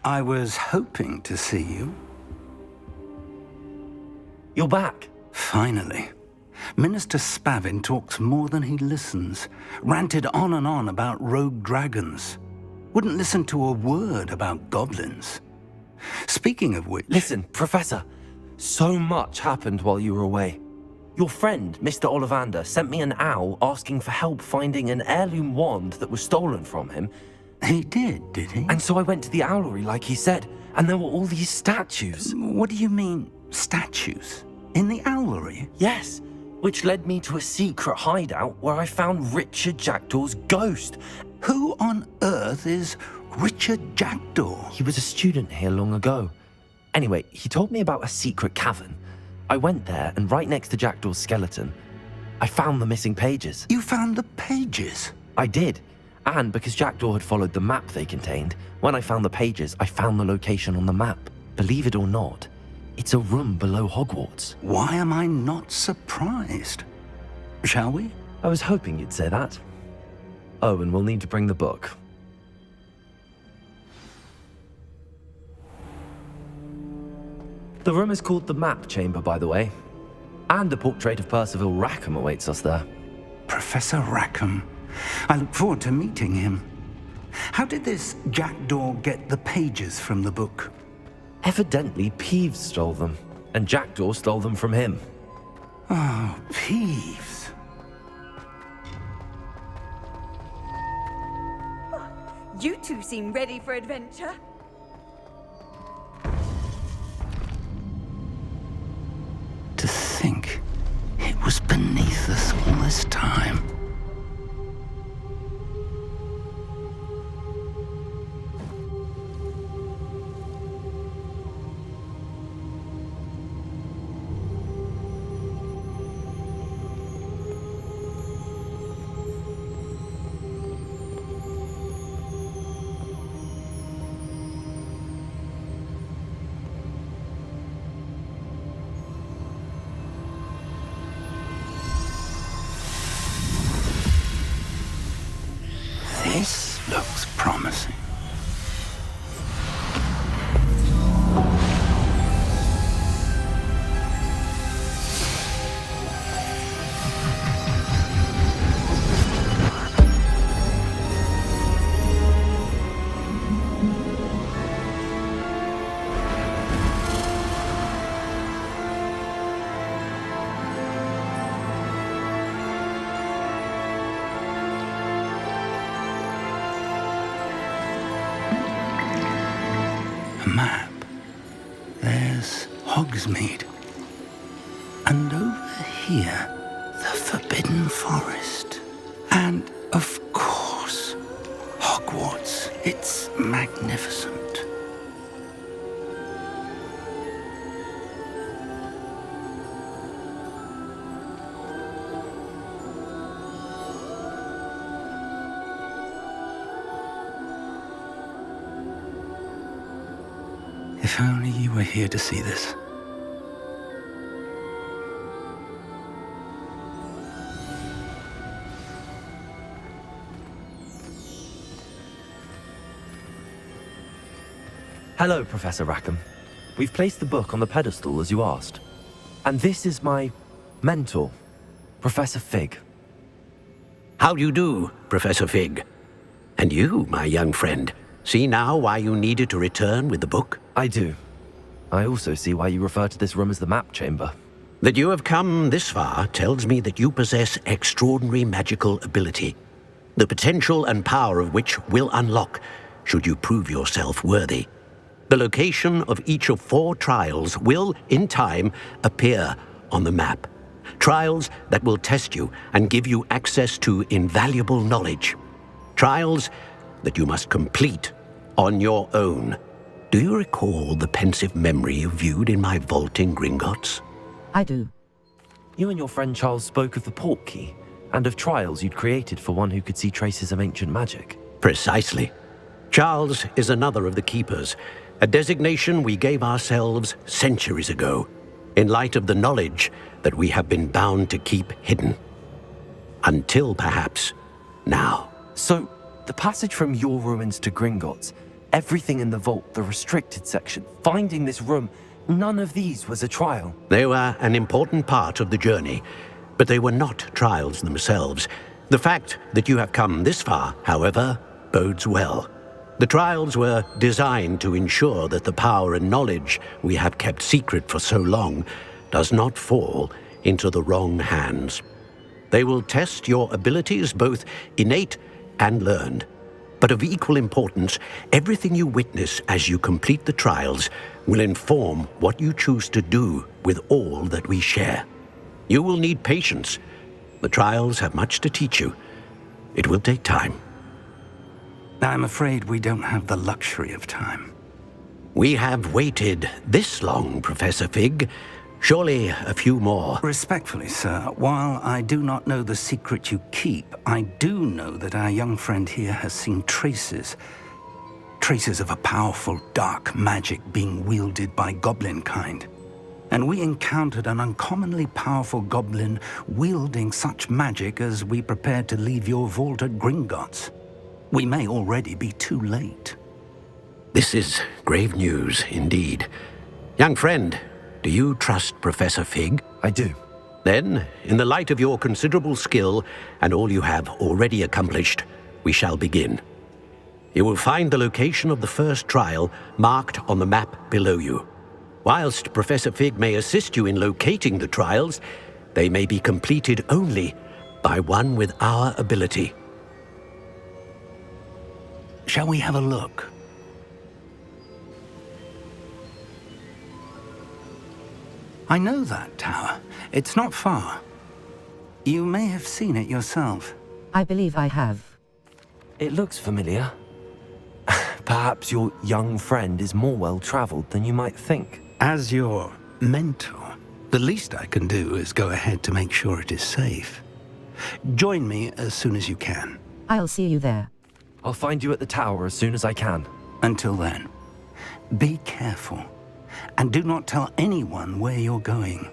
I was hoping to see you. You're back. Finally. Minister Spavin talks more than he listens. Ranted on and on about rogue dragons. Wouldn't listen to a word about goblins. Speaking of which... Listen, Professor. So much happened while you were away. Your friend, Mr. Ollivander, sent me an owl asking for help finding an heirloom wand that was stolen from him. He did he? And so I went to the owlery like he said, and there were all these statues. What do you mean, statues? In the owlery? Yes, which led me to a secret hideout where I found Richard Jackdaw's ghost. Who on earth is Richard Jackdaw? He was a student here long ago. Anyway, he told me about a secret cavern. I went there, and right next to Jackdaw's skeleton, I found the missing pages. You found the pages? I did. And because Jackdaw had followed the map they contained, when I found the pages, I found the location on the map. Believe it or not, it's a room below Hogwarts. Why am I not surprised? Shall we? I was hoping you'd say that. Oh, and we'll need to bring the book. The room is called the Map Chamber, by the way. And a portrait of Percival Rackham awaits us there. Professor Rackham. I look forward to meeting him. How did this Jackdaw get the pages from the book? Evidently, Peeves stole them, and Jackdaw stole them from him. Oh, Peeves. You two seem ready for adventure. To think it was beneath us all this time. This looks promising. Map. There's Hogsmeade. And over here, the Forbidden Forest. And, of course, Hogwarts. It's magnificent. If only you were here to see this. Hello, Professor Rackham. We've placed the book on the pedestal as you asked. And this is my mentor, Professor Fig. How do you do, Professor Fig? And you, my young friend, see now why you needed to return with the book? I do. I also see why you refer to this room as the Map Chamber. That you have come this far tells me that you possess extraordinary magical ability, the potential and power of which will unlock should you prove yourself worthy. The location of each of 4 trials will, in time, appear on the map. Trials that will test you and give you access to invaluable knowledge. Trials that you must complete on your own. Do you recall the pensive memory you viewed in my vault in Gringotts? I do. You and your friend Charles spoke of the Portkey, and of trials you'd created for one who could see traces of ancient magic. Precisely. Charles is another of the Keepers, a designation we gave ourselves centuries ago, in light of the knowledge that we have been bound to keep hidden. Until, perhaps, now. So, the passage from your ruins to Gringotts, Everything in the vault, the restricted section, finding this room, none of these was a trial. They were an important part of the journey, but they were not trials themselves. The fact that you have come this far, however, bodes well. The trials were designed to ensure that the power and knowledge we have kept secret for so long does not fall into the wrong hands. They will test your abilities, both innate and learned. But of equal importance, everything you witness as you complete the trials will inform what you choose to do with all that we share. You will need patience. The trials have much to teach you. It will take time. I'm afraid we don't have the luxury of time. We have waited this long, Professor Fig. Surely a few more. Respectfully, sir, while I do not know the secret you keep, I do know that our young friend here has seen traces of a powerful dark magic being wielded by goblin kind. And we encountered an uncommonly powerful goblin wielding such magic as we prepared to leave your vault at Gringotts. We may already be too late. This is grave news indeed. Young friend, do you trust Professor Fig? I do. Then, in the light of your considerable skill and all you have already accomplished, we shall begin. You will find the location of the first trial marked on the map below you. Whilst Professor Fig may assist you in locating the trials, they may be completed only by one with our ability. Shall we have a look? I know that tower. It's not far. You may have seen it yourself. I believe I have. It looks familiar. Perhaps your young friend is more well-traveled than you might think. As your mentor, the least I can do is go ahead to make sure it is safe. Join me as soon as you can. I'll see you there. I'll find you at the tower as soon as I can. Until then, be careful, and do not tell anyone where you're going.